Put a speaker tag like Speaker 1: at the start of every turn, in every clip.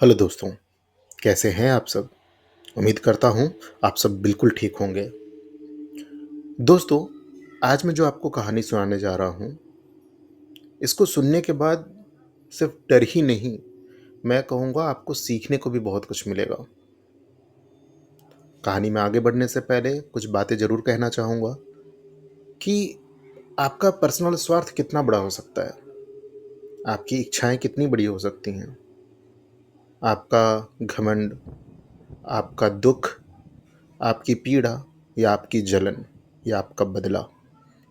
Speaker 1: Hello दोस्तों, कैसे हैं आप सब? उम्मीद करता हूँ आप सब बिल्कुल ठीक होंगे। दोस्तों, आज मैं जो आपको कहानी सुनाने जा रहा हूँ, इसको सुनने के बाद सिर्फ डर ही नहीं, मैं कहूँगा आपको सीखने को भी बहुत कुछ मिलेगा। कहानी में आगे बढ़ने से पहले कुछ बातें ज़रूर कहना चाहूँगा कि आपका पर्सनल स्वार्थ कितना बड़ा हो सकता है, आपकी इच्छाएँ कितनी बड़ी हो सकती हैं, आपका घमंड, आपका दुःख, आपकी पीड़ा या आपकी जलन या आपका बदला,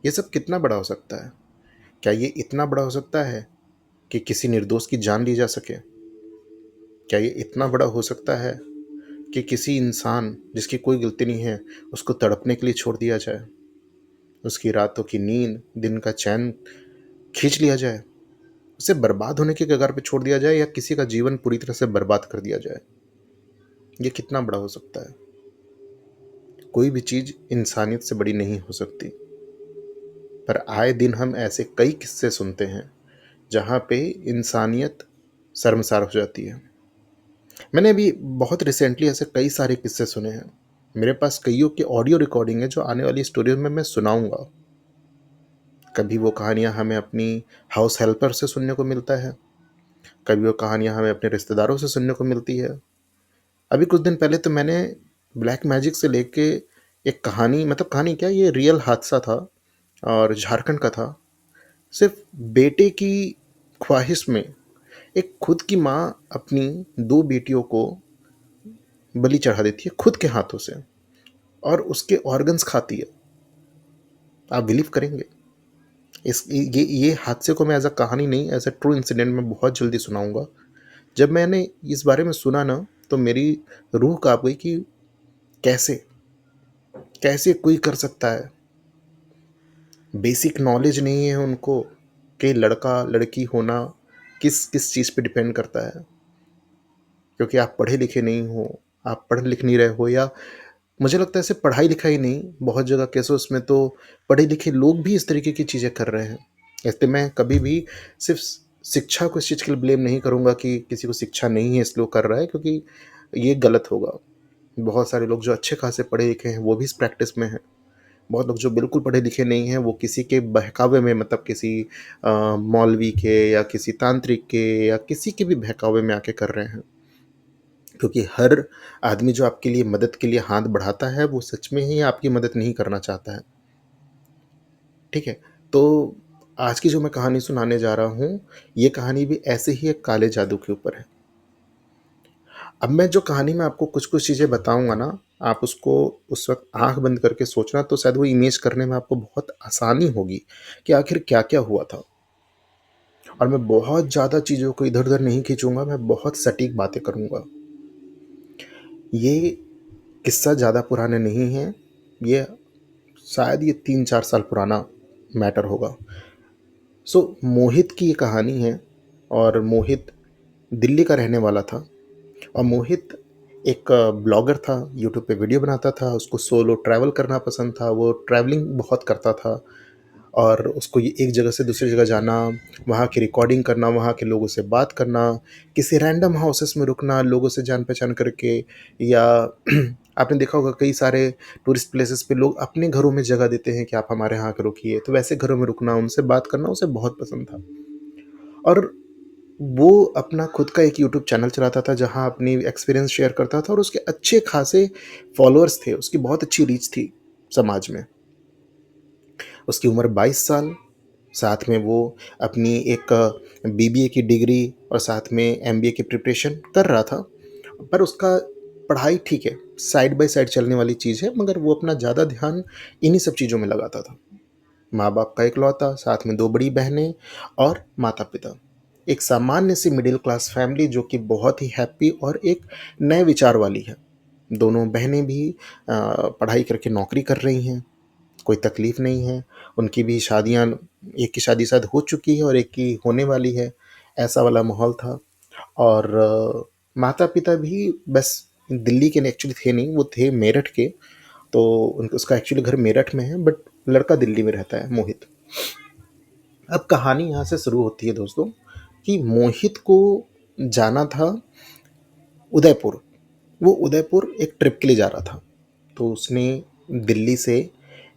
Speaker 1: ये सब कितना बड़ा हो सकता है? क्या ये इतना बड़ा हो सकता है कि किसी निर्दोष की जान ली जा सके? क्या ये इतना बड़ा हो सकता है कि किसी इंसान जिसकी कोई गलती नहीं है, उसको तड़पने के लिए छोड़ दिया जाए? उसकी रातों की नींद, दिन का चैन खींच लिया जाए? उसे बर्बाद होने की कगार पे छोड़ दिया जाए या किसी का जीवन पूरी तरह से बर्बाद कर दिया जाए? ये कितना बड़ा हो सकता है? कोई भी चीज़ इंसानियत से बड़ी नहीं हो सकती। पर आए दिन हम ऐसे कई किस्से सुनते हैं, जहाँ पे इंसानियत शर्मसार हो जाती है। मैंने अभी बहुत रिसेंटली ऐसे कई सारे किस्से सुने हैं। मेरे पास कइयों की ऑडियो रिकॉर्डिंग है जो आने वाली स्टोरीज में मैं सुनाऊँगा। कभी वो कहानियाँ हमें अपनी हाउस हेल्पर से सुनने को मिलता है, कभी वो कहानियाँ हमें अपने रिश्तेदारों से सुनने को मिलती है। अभी कुछ दिन पहले तो मैंने ब्लैक मैजिक से लेके एक कहानी, मतलब कहानी क्या, ये रियल हादसा था और झारखंड का था। सिर्फ़ बेटे की ख्वाहिश में एक खुद की माँ अपनी 2 बेटियों को बलि चढ़ा देती है खुद के हाथों से और उसके ऑर्गन्स खाती है। आप बिलीव करेंगे? ये हादसे को मैं एज़ अ कहानी नहीं, एज़ अ ट्रू इंसिडेंट मैं बहुत जल्दी सुनाऊँगा। जब मैंने इस बारे में सुना ना, तो मेरी रूह काँप गई कि कैसे? कैसे कोई कर सकता है? बेसिक नॉलेज नहीं है उनको कि लड़का-लड़की होना किस चीज़ पे डिपेंड करता है। क्योंकि आप पढ़े-लिखे नहीं हो, आप पढ़ लिख नहीं रहे हो, या मुझे लगता है सिर्फ पढ़ाई-लिखाई नहीं, बहुत जगह केसेस में तो पढ़े-लिखे लोग भी इस तरीके की चीज़ें कर रहे हैं। इसलिए मैं कभी भी सिर्फ शिक्षा को इस चीज़ के लिए ब्लेम नहीं करूँगा कि किसी को शिक्षा नहीं है इसलिए वो कर रहा है, क्योंकि ये गलत होगा। बहुत सारे लोग जो अच्छे खासे पढ़े-लिखे हैं वो भी इस प्रैक्टिस में हैं। बहुत लोग जो बिल्कुल पढ़े-लिखे नहीं हैं वो किसी के बहकावे में, मतलब किसी मौलवी के या किसी तांत्रिक के या किसी के भी बहकावे में आके कर रहे हैं। क्योंकि हर आदमी जो आपके लिए मदद के लिए हाथ बढ़ाता है, वो सच में ही आपकी मदद नहीं करना चाहता है, ठीक है? तो आज की जो मैं कहानी सुनाने जा रहा हूँ, ये कहानी भी ऐसे ही एक काले जादू के ऊपर है। अब मैं जो कहानी में आपको कुछ-कुछ चीज़ें बताऊँगा ना, आप उसको उस वक़्त आँख बंद करके सोचना, तो शायद वो इमेज करने में आपको बहुत आसानी होगी कि आखिर क्या-क्या हुआ था। और मैं बहुत ज़्यादा चीज़ों को इधर-उधर नहीं खींचूँगा, मैं बहुत सटीक बातें करूँगा। ये किस्सा ज़्यादा पुराना नहीं है, ये शायद ये 3-4 साल पुराना मैटर होगा। मोहित की ये कहानी है और मोहित दिल्ली का रहने वाला था और मोहित एक ब्लॉगर था, यूट्यूब पे वीडियो बनाता था, उसको सोलो ट्रैवल करना पसंद था, वो ट्रैवलिंग बहुत करता था और उसको ये एक जगह से दूसरी जगह जाना, वहाँ की रिकॉर्डिंग करना, वहाँ के लोगों से बात करना, किसी रैंडम हाउसेस में रुकना, लोगों से जान-पहचान करके, या आपने देखा होगा कई सारे टूरिस्ट प्लेसेस पे लोग अपने घरों में जगह देते हैं कि आप हमारे यहाँ आके रुकिए, तो वैसे घरों में रुकना, उनसे बात करना उसे बहुत पसंद था। और वो अपना खुद का एक यूट्यूब चैनल चलाता था जहाँ अपनी एक्सपीरियंस शेयर करता था और उसके अच्छे खासे फॉलोअर्स थे, उसकी बहुत अच्छी रीच थी समाज में। उसकी उम्र 22 साल, साथ में वो अपनी एक बीबीए की डिग्री और साथ में एमबीए की प्रिपरेशन कर रहा था। पर उसका पढ़ाई ठीक है, साइड बाय साइड चलने वाली चीज़ है, मगर वो अपना ज़्यादा ध्यान इन्हीं सब चीज़ों में लगाता था। माँ-बाप का इकलौता, साथ में 2 बड़ी बहनें और माता-पिता। एक सामान्य सी मिडिल क्लास फैमिली जो कि बहुत ही हैप्पी और एक नए विचार वाली है। दोनों बहनें भी पढ़ाई करके नौकरी कर रही हैं, कोई तकलीफ़ नहीं है। उनकी भी शादियाँ, एक की शादी शायद हो चुकी है और एक की होने वाली है, ऐसा वाला माहौल था। और माता-पिता भी बस दिल्ली के एक्चुअली थे नहीं, वो थे मेरठ के, तो उन उसका एक्चुअली घर मेरठ में है, बट लड़का दिल्ली में रहता है, मोहित। अब कहानी यहाँ से शुरू होती है दोस्तों, कि मोहित को जाना था उदयपुर। वो उदयपुर एक ट्रिप के लिए जा रहा था। तो उसने दिल्ली से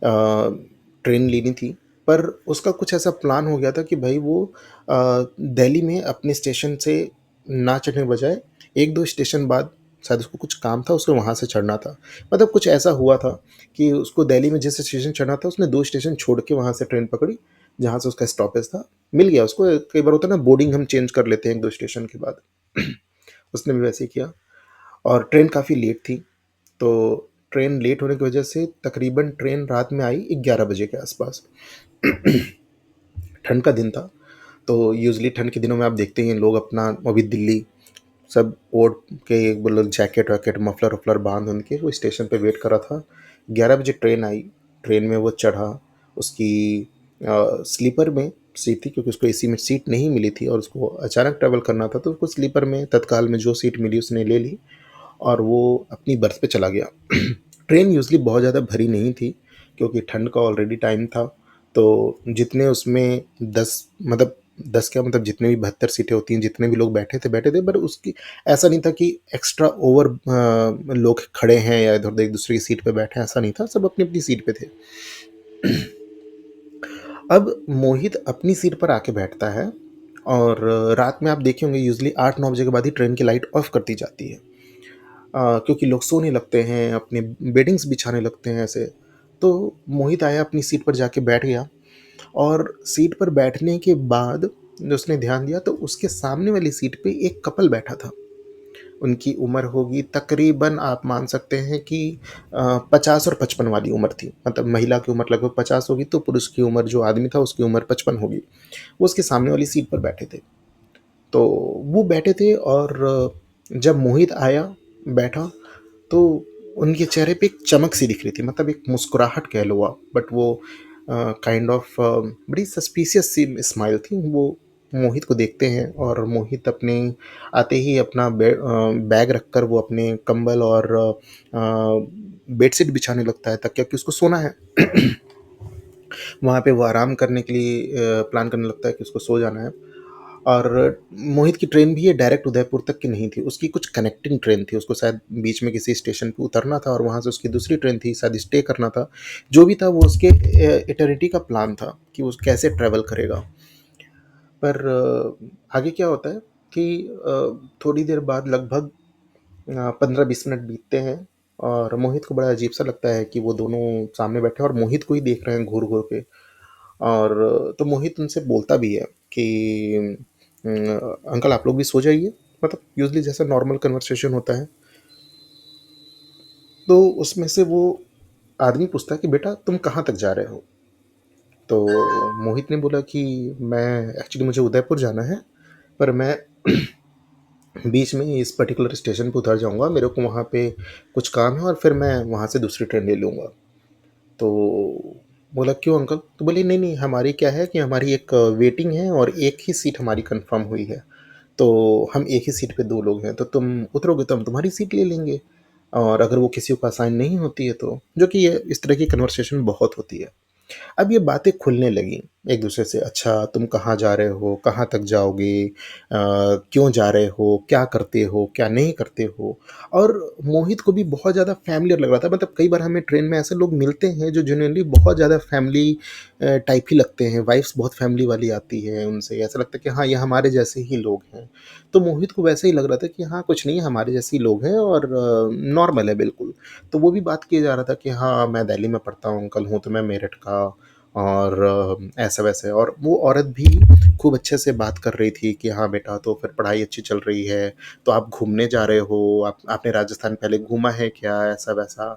Speaker 1: ट्रेन लेनी थी, पर उसका कुछ ऐसा प्लान हो गया था कि भाई वो दिल्ली में अपने स्टेशन से ना चढ़ने के बजाय 1-2 स्टेशन बाद शायद उसको कुछ काम था, उसको वहाँ से चढ़ना था। मतलब कुछ ऐसा हुआ था कि उसको दिल्ली में जिस स्टेशन चढ़ना था, उसने 2 स्टेशन छोड़ के वहाँ से ट्रेन पकड़ी, जहाँ से उसका स्टॉपेज था। मिल गया उसको। कई बार होता है ना, बोर्डिंग हम चेंज कर लेते हैं 1-2 स्टेशन के बाद। उसने भी वैसे ही किया और ट्रेन काफ़ी लेट थी। तो ट्रेन लेट होने की वजह से तकरीबन ट्रेन रात में आई 11 बजे के आसपास। ठंड का दिन था, तो यूजुअली ठंड के दिनों में आप देखते हैं लोग अपना, अभी दिल्ली, सब ओढ़ के मतलब जैकेट वैकेट मफलर वफलर बांध उनके वो स्टेशन पे वेट कर रहा था। 11 बजे ट्रेन आई। ट्रेन में वो चढ़ा। उसकी स्लीपर में सीट थी, क्योंकि उसको एसी में सीट नहीं मिली थी और उसको अचानक ट्रैवल करना था, तो उसको स्लीपर में तत्काल में जो सीट मिली उसने ले ली और वो अपनी बर्थ पे चला गया। ट्रेन यूज़ुअली बहुत ज़्यादा भरी नहीं थी, क्योंकि ठंड का ऑलरेडी टाइम था। तो जितने उसमें 10, मतलब 10 क्या, मतलब जितने भी 72 सीटें होती हैं, जितने भी लोग बैठे थे, पर उसकी ऐसा नहीं था कि एक्स्ट्रा ओवर लोग खड़े हैं या इधर-उधर एक दूसरे की सीट पे बैठे हैं, ऐसा नहीं था, सब अपनी-अपनी सीट पे थे। अब मोहित अपनी सीट पर आके बैठता है और रात में आप देखे होंगे यूज़ुअली 8-9 बजे के बाद ही ट्रेन की लाइट ऑफ कर दी जाती है। क्योंकि लोग सोने लगते हैं, अपने बेडिंग्स बिछाने लगते हैं ऐसे। तो मोहित आया, अपनी सीट पर जाके बैठ गया और सीट पर बैठने के बाद जब उसने ध्यान दिया तो उसके सामने वाली सीट पे एक कपल बैठा था। उनकी उम्र होगी तकरीबन, आप मान सकते हैं कि 50 और 55 वाली उम्र थी। मतलब महिला की उम्र लगभग 50 होगी, तो पुरुष की उम्र, जो आदमी था उसकी उम्र 55 होगी। वो उसके सामने वाली सीट पर बैठे थे। तो वो बैठे थे और जब मोहित आया, बैठा, तो उनके चेहरे पे एक चमक सी दिख रही थी, मतलब एक मुस्कुराहट कह लो आप, बट वो काइंड ऑफ बड़ी सस्पिशियस सी स्माइल थी। वो मोहित को देखते हैं और मोहित अपने आते ही अपना बैग रखकर वो अपने कंबल और बेडशीट बिछाने लगता है, तकिया, कि उसको सोना है। वहाँ पे वो आराम करने के लिए प्लान करने लगता है कि उसको सो जाना है। और मोहित की ट्रेन भी ये डायरेक्ट उदयपुर तक की नहीं थी, उसकी कुछ कनेक्टिंग ट्रेन थी, उसको शायद बीच में किसी स्टेशन पे उतरना था और वहाँ से उसकी दूसरी ट्रेन थी, शायद स्टे करना था। जो भी था वो उसके इटर्निटी का प्लान था कि वो कैसे ट्रैवल करेगा। पर आगे क्या होता है कि थोड़ी देर बाद लगभग 15-20 मिनट बीतते हैं और मोहित को बड़ा अजीब सा लगता है कि वो दोनों सामने बैठे हैं और मोहित को ही देख रहे हैं घूर घूर के। और तो मोहित उनसे बोलता भी है कि अंकल आप लोग भी सो जाइए, मतलब यूजली जैसा नॉर्मल कन्वर्सेशन होता है। तो उसमें से वो आदमी पूछता है कि बेटा तुम कहाँ तक जा रहे हो। तो मोहित ने बोला कि मैं, एक्चुअली मुझे उदयपुर जाना है, पर मैं बीच में इस पर्टिकुलर स्टेशन पे उतर जाऊंगा, मेरे को वहाँ पे कुछ काम है और फिर मैं वहाँ से दूसरी ट्रेन ले लूँगा। तो बोला क्यों अंकल? तो बोले नहीं नहीं, हमारी क्या है कि हमारी एक वेटिंग है और एक ही सीट हमारी कंफर्म हुई है। तो हम एक ही सीट पे 2 लोग हैं, तो तुम उतरोगे तो हम तुम्हारी सीट ले लेंगे, और अगर वो किसी को असाइन नहीं होती है तो, जो कि ये इस तरह की कन्वर्सेशन बहुत होती है। अब ये बातें खुलने लगी एक दूसरे से। अच्छा तुम कहाँ जा रहे हो, कहाँ तक जाओगे, क्यों जा रहे हो, क्या करते हो, क्या नहीं करते हो। और मोहित को भी बहुत ज़्यादा फैमिलियर लग रहा था। मतलब कई बार हमें ट्रेन में ऐसे लोग मिलते हैं जो जेन्युइनली बहुत ज़्यादा फैमिली टाइप ही लगते हैं, वाइफ्स बहुत फैमिली वाली आती है, उनसे ऐसा लगता है कि हाँ ये हमारे जैसे ही लोग हैं। तो मोहित को वैसे ही लग रहा था कि हाँ कुछ नहीं, हमारे जैसे ही लोग हैं और नॉर्मल है बिल्कुल। तो वो भी बात किया जा रहा था कि हाँ मैं दिल्ली में पढ़ता हूँ, अंकल हूँ तो मैं मेरठ का, और ऐसा वैसे। और वो औरत भी खूब अच्छे से बात कर रही थी कि हाँ बेटा तो फिर पढ़ाई अच्छी चल रही है, तो आप घूमने जा रहे हो, आपने राजस्थान पहले घूमा है क्या, ऐसा वैसा।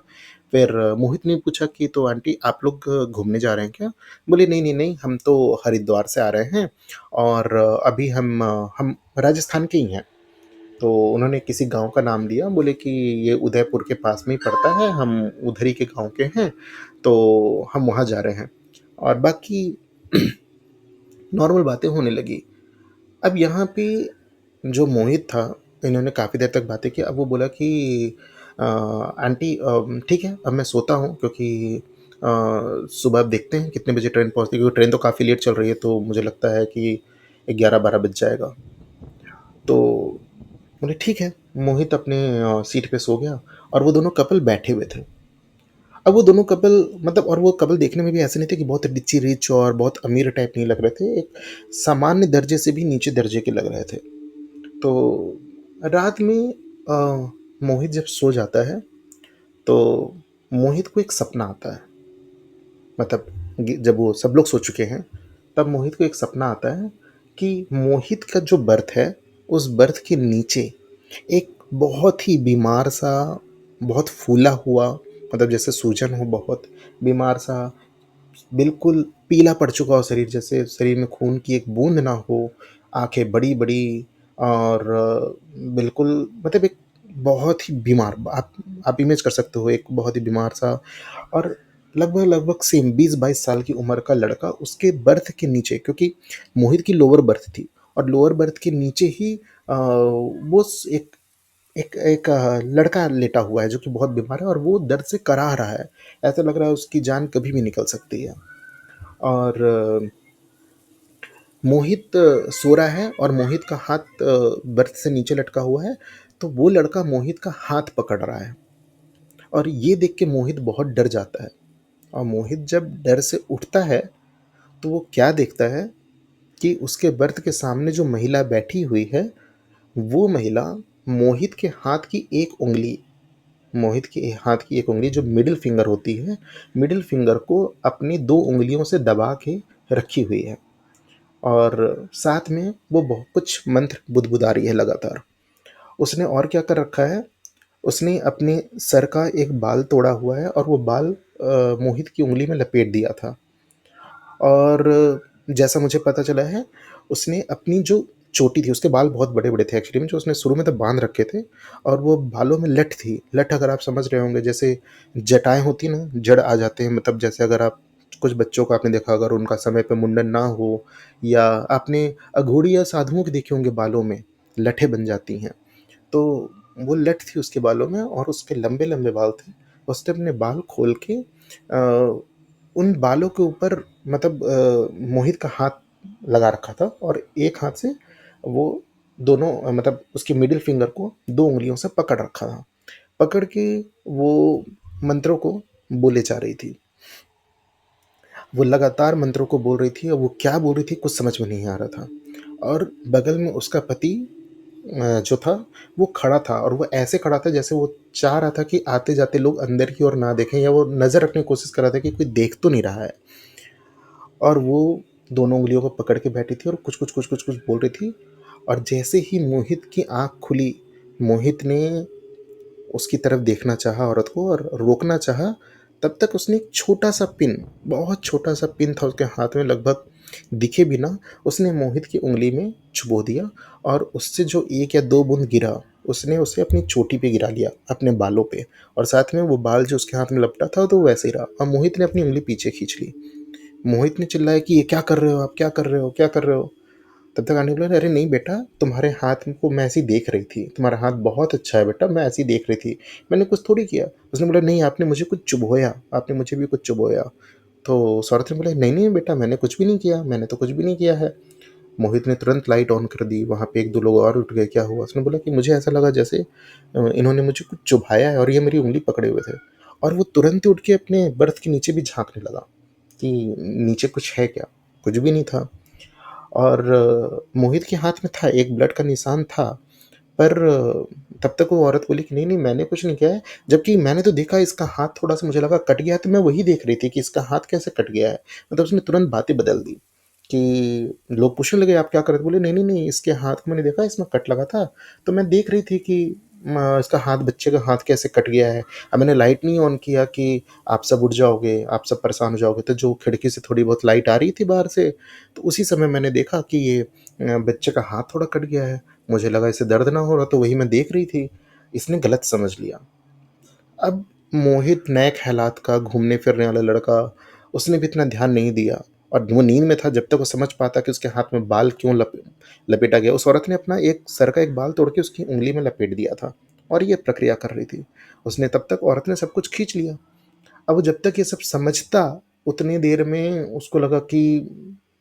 Speaker 1: फिर मोहित ने पूछा कि तो आंटी आप लोग घूमने जा रहे हैं क्या? बोले नहीं नहीं नहीं, हम तो हरिद्वार से आ रहे हैं और अभी हम राजस्थान के ही हैं। तो उन्होंने किसी गांव का नाम लिया, बोले कि ये उदयपुर के पास में ही पड़ता है, हम उधर ही के गांव के हैं, तो हम वहाँ जा रहे हैं। और बाकी नॉर्मल बातें होने लगी। अब यहाँ पे जो मोहित था, इन्होंने काफ़ी देर तक बातें की। अब वो बोला कि आंटी ठीक है अब मैं सोता हूँ, क्योंकि सुबह अब देखते हैं कितने बजे ट्रेन पहुँचती है, क्योंकि ट्रेन तो काफ़ी लेट चल रही है, तो मुझे लगता है कि 11-12 बज जाएगा। तो बोले ठीक है। मोहित अपने सीट पे सो गया और वो दोनों कपल बैठे हुए थे। अब वो दोनों कपल मतलब और वो कपल देखने में भी ऐसे नहीं थे कि बहुत रिच और बहुत अमीर टाइप नहीं लग रहे थे, एक सामान्य दर्जे से भी नीचे दर्जे के लग रहे थे। तो रात में मोहित जब सो जाता है तो मोहित को एक सपना आता है। मतलब जब वो सब लोग सो चुके हैं तब मोहित को एक सपना आता है कि मोहित का जो बर्थ है उस बर्थ के नीचे एक बहुत ही बीमार सा, बहुत फूला हुआ, मतलब जैसे सूजन हो, बहुत बीमार सा, बिल्कुल पीला पड़ चुका हो शरीर, जैसे शरीर में खून की एक बूंद ना हो, आंखें बड़ी बड़ी और बिल्कुल मतलब एक बहुत ही बीमार, आप इमेज कर सकते हो एक बहुत ही बीमार सा और लगभग लगभग सेम 20-22 साल की उम्र का लड़का उसके बर्थ के नीचे, क्योंकि मोहित की लोअर बर्थ थी और लोअर बर्थ के नीचे ही वो एक एक एक लड़का लेटा हुआ है जो कि बहुत बीमार है और वो दर्द से कराह रहा है। ऐसा लग रहा है उसकी जान कभी भी निकल सकती है। और मोहित सो रहा है और मोहित का हाथ बर्थ से नीचे लटका हुआ है। तो वो लड़का मोहित का हाथ पकड़ रहा है और ये देख के मोहित बहुत डर जाता है। और मोहित जब डर से उठता है तो वो क्या देखता है कि उसके बर्थ के सामने जो महिला बैठी हुई है वो महिला मोहित के हाथ की एक उंगली, मोहित के हाथ की एक उंगली जो मिडिल फिंगर होती है, मिडिल फिंगर को अपनी दो उंगलियों से दबा के रखी हुई है और साथ में वो बहुत कुछ मंत्र बुदबुदा रही है लगातार। उसने और क्या कर रखा है, उसने अपने सर का एक बाल तोड़ा हुआ है और वो बाल मोहित की उंगली में लपेट दिया था। और जैसा मुझे पता चला है उसने अपनी जो चोटी थी, उसके बाल बहुत बड़े बड़े थे एक्चुअली में, जो उसने शुरू में तो बांध रखे थे और वो बालों में लट थी। लट अगर आप समझ रहे होंगे, जैसे जटाएं होती ना, जड़ आ जाते हैं, मतलब जैसे अगर आप कुछ बच्चों को आपने देखा अगर उनका समय पे मुंडन ना हो, या आपने अघोड़ी या साधुओं के देखे होंगे बालों में लठें बन जाती हैं, तो वो लट थी उसके बालों में और उसके लंबे लंबे बाल थे। उसने अपने बाल खोल के उन बालों के ऊपर मतलब मोहित का हाथ लगा रखा था और एक हाथ से वो दोनों मतलब उसकी मिडिल फिंगर को दो उंगलियों से पकड़ रखा था। पकड़ के वो मंत्रों को बोले जा रही थी। वो लगातार मंत्रों को बोल रही थी और वो क्या बोल रही थी कुछ समझ में नहीं आ रहा था। और बगल में उसका पति जो था वो खड़ा था और वो ऐसे खड़ा था जैसे वो चाह रहा था कि आते जाते लोग अंदर की ओर ना देखें, या वो नज़र रखने की कोशिश कर रहा था कि कोई देख तो नहीं रहा है। और वो दोनों उंगलियों को पकड़ के बैठी थी और कुछ कुछ कुछ कुछ कुछ बोल रही थी। और जैसे ही मोहित की आंख खुली, मोहित ने उसकी तरफ देखना चाहा औरत को और रोकना चाहा, तब तक उसने एक छोटा सा पिन, बहुत छोटा सा पिन था उसके हाथ में, लगभग दिखे बिना उसने मोहित की उंगली में चुबो दिया और उससे जो एक या दो बूंद गिरा उसने उसे अपनी चोटी पे गिरा लिया, अपने बालों पे। और साथ में वो बाल जो उसके हाथ में लपटा था तो वो वैसे ही रहा और मोहित ने अपनी उंगली पीछे खींच ली। मोहित ने चिल्लाया कि ये क्या कर रहे हो आप, क्या कर रहे हो, क्या कर रहे हो। तब तक आंटी बोले अरे नहीं बेटा, तुम्हारे हाथ को मैं ऐसे ही देख रही थी, तुम्हारा हाथ बहुत अच्छा है बेटा, मैं ऐसे ही देख रही थी, मैंने कुछ थोड़ी किया। उसने बोला नहीं आपने मुझे कुछ चुभोया, आपने मुझे भी कुछ चुभोया। तो सौरभ ने बोला नहीं नहीं बेटा मैंने कुछ भी नहीं किया, मैंने तो कुछ भी नहीं किया है। मोहित ने तुरंत लाइट ऑन कर दी, वहाँ पे एक दो लोग और उठ गए, क्या हुआ। उसने बोला कि मुझे ऐसा लगा जैसे इन्होंने मुझे कुछ चुभाया है और ये मेरी उंगली पकड़े हुए थे। और वो तुरंत ही उठ के अपने बर्थ के नीचे भी झांकने लगा कि नीचे कुछ है क्या। कुछ भी नहीं था। और मोहित के हाथ में था, एक ब्लड का निशान था, पर तब तक वो औरत बोली कि नहीं नहीं मैंने कुछ नहीं किया है, जबकि मैंने तो देखा इसका हाथ थोड़ा सा मुझे लगा कट गया है, तो मैं वही देख रही थी कि इसका हाथ कैसे कट गया है। मतलब उसने तुरंत बातें बदल दी कि लोग पूछने लगे आप क्या कर रहे थे, बोले नहीं नहीं नहीं इसके हाथ को मैंने देखा इसमें कट लगा था, तो मैं देख रही थी कि इसका हाथ, बच्चे का हाथ कैसे कट गया है। अब मैंने लाइट नहीं ऑन किया कि आप सब उठ जाओगे, आप सब परेशान हो जाओगे, तो जो खिड़की से थोड़ी बहुत लाइट आ रही थी बाहर से, तो उसी समय मैंने देखा कि ये बच्चे का हाथ थोड़ा कट गया है। मुझे लगा इसे दर्द ना हो रहा, तो वही मैं देख रही थी। इसने गलत समझ लिया। अब मोहित नए ख़्यालात का घूमने फिरने वाला लड़का, उसने भी इतना ध्यान नहीं दिया और वो नींद में था जब तक वो समझ पाता कि उसके हाथ में बाल क्यों लपेटा गया। उस औरत ने अपना एक सर का एक बाल तोड़ के उसकी उँगली में लपेट दिया था और ये प्रक्रिया कर रही थी। उसने तब तक औरत ने सब कुछ खींच लिया। अब वो जब तक ये सब समझता, उतनी देर में उसको लगा कि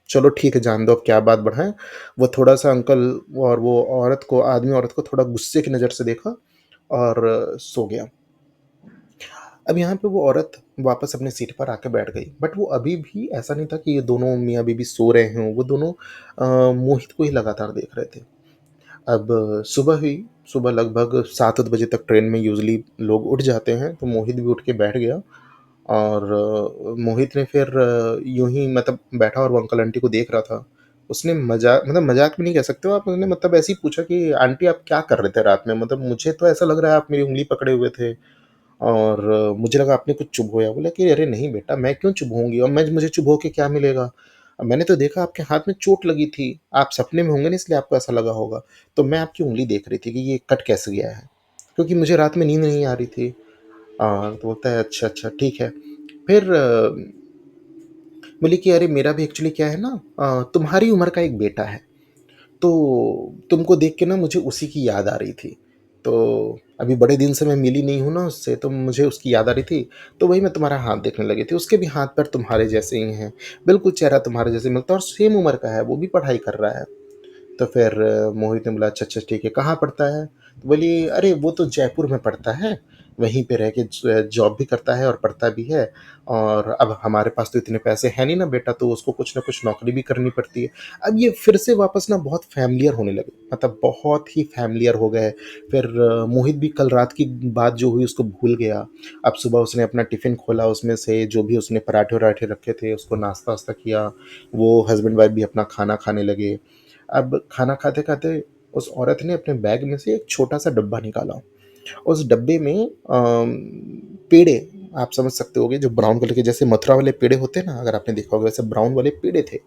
Speaker 1: चलो ठीक है, जान दो अब क्या बात बढ़ाएँ। वो थोड़ा-सा अंकल और वो औरत को आदमी औरत को थोड़ा गुस्से की नज़र से देखा और सो गया। अब यहाँ पे वो औरत वापस अपनी सीट पर आके बैठ गई। बट वो अभी भी ऐसा नहीं था कि ये दोनों मियाँ-बीवी सो रहे हों, वो दोनों मोहित को ही लगातार देख रहे थे। अब सुबह हुई, सुबह लगभग 7-8 बजे तक ट्रेन में यूजुअली लोग उठ जाते हैं, तो मोहित भी उठ के बैठ गया और मोहित ने फिर यूँ ही मतलब बैठा और वो अंकल आंटी को देख रहा था। उसने मज़ाक भी नहीं कह सकते हो आप, उसने मतलब ऐसे ही पूछा कि आंटी आप क्या कर रहे थे रात में? मतलब मुझे तो ऐसा लग रहा है आप मेरी उँगली पकड़े हुए थे और मुझे लगा आपने कुछ चुभोया। बोला कि अरे नहीं बेटा, मैं क्यों चुभोऊँगी और मैं मुझे चुभो के क्या मिलेगा? मैंने तो देखा आपके हाथ में चोट लगी थी, आप सपने में होंगे ना इसलिए आपको ऐसा लगा होगा। तो मैं आपकी उँगली देख रही थी कि ये कट कैसे गया है, क्योंकि मुझे रात में नींद नहीं आ रही थी। तो बोलता है अच्छा, अच्छा ठीक है। फिर बोली कि अरे मेरा भी एक्चुअली क्या है ना, तुम्हारी उम्र का एक बेटा है। तो तुमको देख के ना मुझे उसी की याद आ रही थी। तो अभी बड़े दिन से मैं मिली नहीं हूँ ना उससे, तो मुझे उसकी याद आ रही थी, तो वही मैं तुम्हारा हाथ देखने लगी थी। उसके भी हाथ-पैर तुम्हारे जैसे ही हैं, बिल्कुल चेहरा तुम्हारे जैसे मिलता है और सेम उम्र का है, वो भी पढ़ाई कर रहा है। तो फिर मोहित ने बोला अच्छा, अच्छा ठीक है, कहाँ पढ़ता है? तो बोली अरे वो तो जयपुर में पढ़ता है, वहीं पे रह के जॉब भी करता है और पढ़ता भी है और अब हमारे पास तो इतने पैसे हैं नहीं ना बेटा, तो उसको कुछ ना कुछ नौकरी भी करनी पड़ती है। अब ये फिर से वापस ना बहुत फ़ैमिलियर होने लगे, मतलब बहुत ही फ़ैमिलियर हो गए। फिर मोहित भी कल रात की बात जो हुई उसको भूल गया। अब सुबह उसने अपना टिफ़िन खोला, उसमें से जो भी उसने पराठे-वराठे रखे थे उसको नाश्ता-वास्ता किया। वो हस्बैंड-वाइफ भी अपना खाना खाने लगे। अब खाना खाते-खाते उस औरत ने अपने बैग में से एक छोटा-सा डब्बा निकाला। उस डब्बे में पेड़े, आप समझ सकते होंगे जो ब्राउन कलर के जैसे मथुरा वाले पेड़े होते हैं ना, अगर आपने देखा होगा वैसे ब्राउन वाले पेड़े थे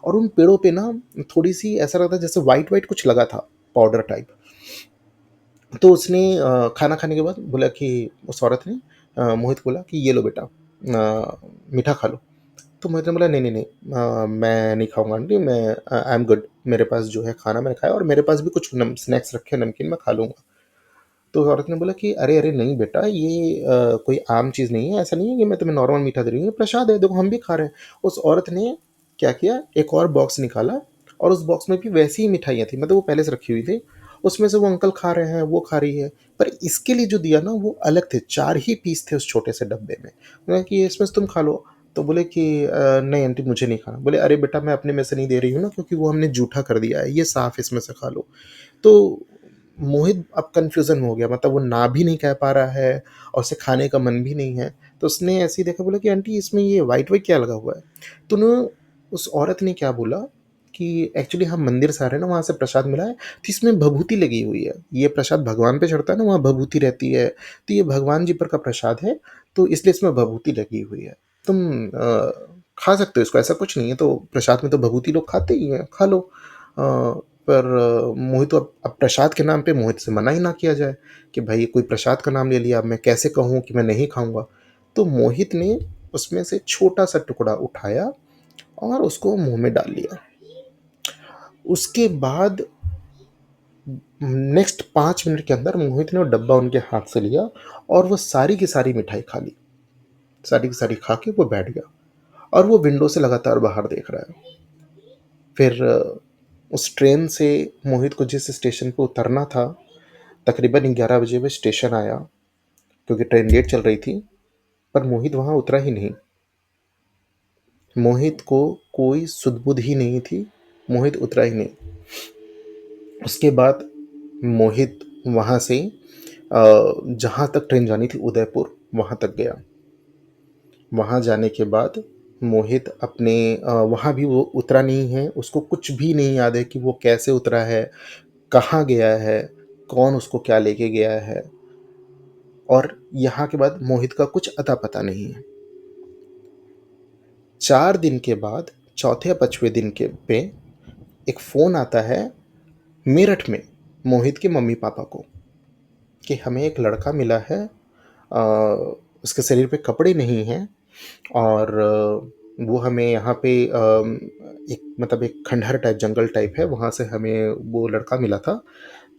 Speaker 1: और उन पेड़ों पे ना थोड़ी-सी ऐसा लग रहा था जैसे व्हाइट-व्हाइट कुछ लगा था, पाउडर टाइप। तो उसने खाना खाने के बाद बोला कि उस औरत ने मोहित को बोला कि ये लो बेटा, मीठा खा लो। तो मोहित ने बोला नहीं, नहीं, नहीं, मैं नहीं खाऊँगा आंटी, मैं आई एम गुड, मेरे पास जो है खाना मैंने खाया और मेरे पास भी कुछ स्नैक्स रखे हैं नमकीन, मैं खा लूँगा। तो औरत ने बोला कि अरे, अरे नहीं बेटा, ये कोई आम चीज़ नहीं है, ऐसा नहीं है कि मैं तुम्हें नॉर्मल मीठा दे रही हूँ, ये प्रसाद है, देखो हम भी खा रहे हैं। उस औरत ने क्या किया, एक और बॉक्स निकाला और उस बॉक्स में भी वैसी ही मिठाइयाँ थी, मतलब वो पहले से रखी हुई थी। उसमें से वो अंकल खा रहे हैं, वो खा रही है, पर इसके लिए जो दिया ना वो अलग थे, 4 ही पीस थे उस छोटे से डब्बे में। मैंने कि इसमें से तुम खा लो। तो बोले कि नहीं आंटी मुझे नहीं खाना। बोले अरे बेटा, मैं अपने में से नहीं दे रही हूँ ना, क्योंकि वो हमने जूठा कर दिया है, ये साफ इसमें से खा लो। तो मोहित अब कन्फ्यूज़न में हो गया, मतलब वो ना भी नहीं कह पा रहा है और उसे खाने का मन भी नहीं है। तो उसने ऐसे ही देखा, बोला कि आंटी इसमें ये व्हाइट-व्हाइट क्या लगा हुआ है? तो ना उस औरत ने क्या बोला कि एक्चुअली हम मंदिर से आ रहे हैं ना, वहाँ से प्रसाद मिला है, तो इसमें भभूति लगी हुई है। ये प्रसाद भगवान पे चढ़ता है ना, वहाँ भभूति रहती है, तो ये भगवान जी पर का प्रसाद है, तो इसलिए इसमें भभूति लगी हुई है। तुम खा सकते हो इसको, ऐसा कुछ नहीं है, तो प्रसाद में तो भभूति लोग खाते ही हैं, खा लो। पर मोहित तो अब प्रसाद के नाम पे मोहित से मना ही ना किया जाए कि भाई कोई प्रसाद का नाम ले लिया, अब मैं कैसे कहूँ कि मैं नहीं खाऊँगा? तो मोहित ने उसमें से छोटा-सा टुकड़ा उठाया और उसको मुँह में डाल लिया। उसके बाद नेक्स्ट 5 मिनट के अंदर मोहित ने वो डब्बा उनके हाथ से लिया और वो सारी की सारी मिठाई खा ली। सारी की सारी खा के वो बैठ गया और वो विंडो से लगातार बाहर देख रहा है। फिर उस ट्रेन से मोहित को जिस स्टेशन पे उतरना था, तकरीबन 11 बजे वो स्टेशन आया, क्योंकि ट्रेन लेट चल रही थी, पर मोहित वहाँ उतरा ही नहीं। मोहित को कोई सुध-बुध ही नहीं थी, मोहित उतरा ही नहीं। उसके बाद मोहित वहाँ से जहाँ तक ट्रेन जानी थी उदयपुर, वहाँ तक गया। वहाँ जाने के बाद मोहित अपने वहाँ भी वो उतरा नहीं है, उसको कुछ भी नहीं याद है कि वो कैसे उतरा है, कहाँ गया है, कौन उसको क्या लेके गया है और यहाँ के बाद मोहित का कुछ अता-पता नहीं है। 4 दिन के बाद, चौथे या 5वें दिन के पे एक फ़ोन आता है मेरठ में मोहित के मम्मी-पापा को कि हमें एक लड़का मिला है, उसके शरीर पे कपड़े नहीं हैं और वो हमें यहाँ पे एक मतलब एक खंडहर टाइप जंगल टाइप है, वहाँ से हमें वो लड़का मिला था।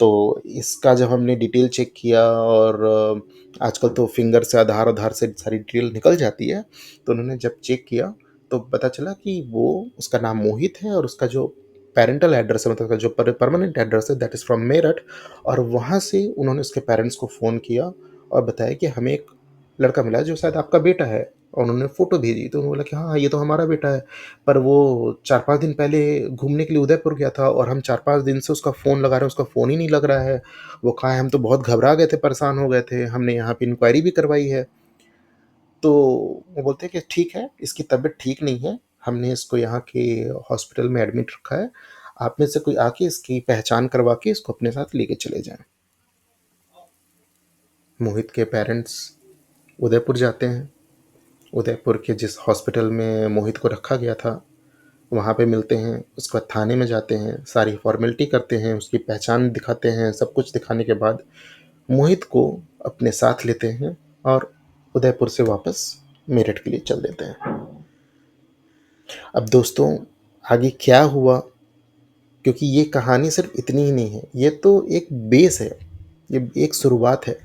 Speaker 1: तो इसका जब हमने डिटेल चेक किया और आजकल तो फिंगर से आधार-वाधार से सारी डिटेल निकल जाती है, तो उन्होंने जब चेक किया, तो पता चला कि वो उसका नाम मोहित है और उसका जो पैरेंटल एड्रेस है मतलब उसका जो परमानेंट एड्रेस है दैट इज़ फ्रॉम मेरठ और वहाँ से उन्होंने उसके पेरेंट्स को फ़ोन किया और बताया कि हमें एक लड़का मिला है जो शायद आपका बेटा है और उन्होंने फ़ोटो भेजी तो उन्होंने बोला कि हाँ, हाँ, ये तो हमारा बेटा है। पर वो 4-5 दिन पहले घूमने के लिए उदयपुर गया था और हम 4-5 दिन से उसका फ़ोन लगा रहे हैं, उसका फ़ोन ही नहीं लग रहा है। वो कहाँ है? हम तो बहुत घबरा गए थे, परेशान हो गए थे। हमने यहाँ पे इंक्वायरी भी करवाई है। तो वो बोलते हैं कि ठीक है, इसकी तबीयत ठीक नहीं है, हमने इसको यहाँ के हॉस्पिटल में एडमिट रखा है। आप में से कोई आके इसकी पहचान करवा के इसको अपने साथ लेके चले जाएँ। मोहित के पेरेंट्स उदयपुर जाते हैं। उदयपुर के जिस हॉस्पिटल में मोहित को रखा गया था, वहाँ पे मिलते हैं। उसके बाद थाने में जाते हैं, सारी फ़ॉर्मेलिटी करते हैं, उसकी पहचान दिखाते हैं। सब कुछ दिखाने के बाद मोहित को अपने साथ लेते हैं और उदयपुर से वापस मेरठ के लिए चल देते हैं। अब दोस्तों आगे क्या हुआ क्योंकि ये कहानी सिर्फ इतनी ही नहीं है, ये तो एक बेस है, ये एक शुरुआत है।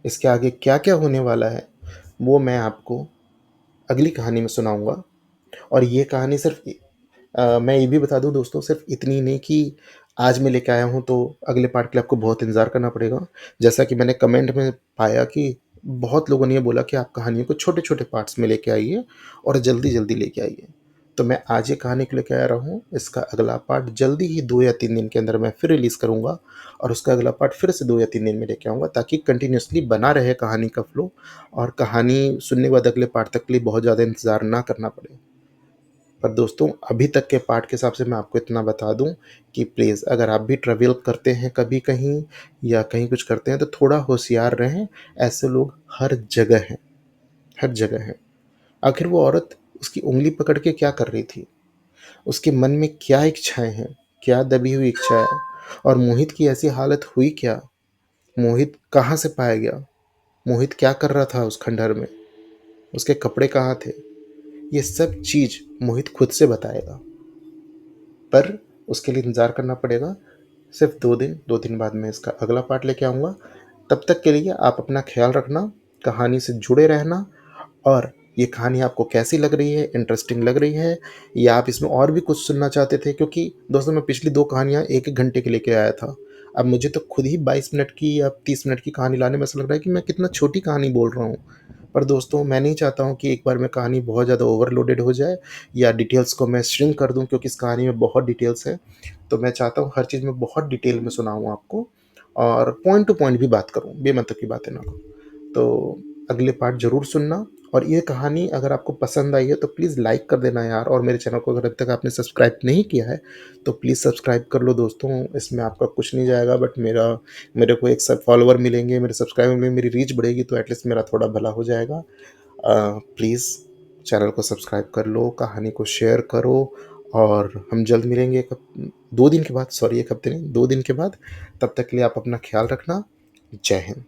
Speaker 1: इसके आगे क्या-क्या होने वाला है, वो मैं आपको अगली कहानी में सुनाऊँगा और ये कहानी सिर्फ मैं ये भी बता दूँ दोस्तों सिर्फ इतनी नहीं कि आज मैं लेके आया हूँ तो अगले पार्ट के लिए आपको बहुत इंतज़ार करना पड़ेगा। जैसा कि मैंने कमेंट में पाया कि बहुत लोगों ने ये बोला कि आप कहानियों को छोटे-छोटे पार्ट्स में लेके आइए और जल्दी-जल्दी लेके आइए। तो मैं आज ये कहानी को लेके आ रहा हूँ, इसका अगला पार्ट जल्दी ही 2 या 3 दिन के अंदर मैं फिर रिलीज़ करूँगा और उसका अगला पार्ट फिर से 2 या 3 दिन में लेके आऊँगा ताकि कंटिन्यूअसली बना रहे कहानी का फ्लो और कहानी सुनने के बाद अगले पार्ट तक के लिए बहुत ज़्यादा इंतज़ार ना करना पड़े। पर दोस्तों अभी तक के पार्ट के हिसाब से मैं आपको इतना बता दूं कि प्लीज़ अगर आप भी ट्रैवल करते हैं कभी कहीं या कहीं कुछ करते हैं तो थोड़ा होशियार रहें। ऐसे लोग हर जगह हैं, हर जगह हैं। आखिर वो औरत उसकी उंगली पकड़ के क्या कर रही थी? उसके मन में क्या इच्छाएं हैं? क्या दबी हुई इच्छा है? और मोहित की ऐसी हालत हुई क्या? मोहित कहाँ से पाया गया? मोहित क्या कर रहा था उस खंडहर में? उसके कपड़े कहाँ थे? ये सब चीज़ मोहित खुद से बताएगा। पर उसके लिए इंतज़ार करना पड़ेगा सिर्फ 2 दिन बाद मैं इसका अगला पार्ट लेके आऊँगा। तब तक के लिए आप अपना ख़्याल रखना, कहानी से जुड़े रहना और ये कहानी आपको कैसी लग रही है, इंटरेस्टिंग लग रही है या आप इसमें और भी कुछ सुनना चाहते थे क्योंकि दोस्तों मैं पिछली 2 कहानियाँ 1-1 घंटे की लेके आया था। अब मुझे तो खुद ही 22 मिनट की या 30 मिनट की कहानी लाने में ऐसा लग रहा है कि मैं कितना छोटी कहानी बोल रहा हूँ। पर दोस्तों मैं नहीं चाहता हूँ कि एक बार में कहानी बहुत ज़्यादा ओवरलोडेड हो जाए या डिटेल्स को मैं श्रिंक कर दूँ क्योंकि इस कहानी में बहुत डिटेल्स है। तो मैं चाहता हूँ हर चीज़ में बहुत डिटेल में सुनाऊँ आपको और पॉइंट टू पॉइंट भी बात करूँ, बेमतलब की बातें ना करूँ। तो अगले पार्ट ज़रूर सुनना और ये कहानी अगर आपको पसंद आई है तो प्लीज़ लाइक कर देना यार और मेरे चैनल को अगर अभी तक आपने सब्सक्राइब नहीं किया है तो प्लीज़ सब्सक्राइब कर लो दोस्तों। इसमें आपका कुछ नहीं जाएगा बट मेरे को एक सब फॉलोवर मिलेंगे, मेरे सब्सक्राइबर मिलेंगे, मेरी रीच बढ़ेगी तो एटलीस्ट मेरा थोड़ा भला हो जाएगा। प्लीज़ चैनल को सब्सक्राइब कर लो, कहानी को शेयर करो और हम जल्द मिलेंगे 2 दिन के बाद, सॉरी 1 हफ्ते नहीं 2 दिन के बाद। तब तक के लिए आप अपना ख़्याल रखना। जय हिंद।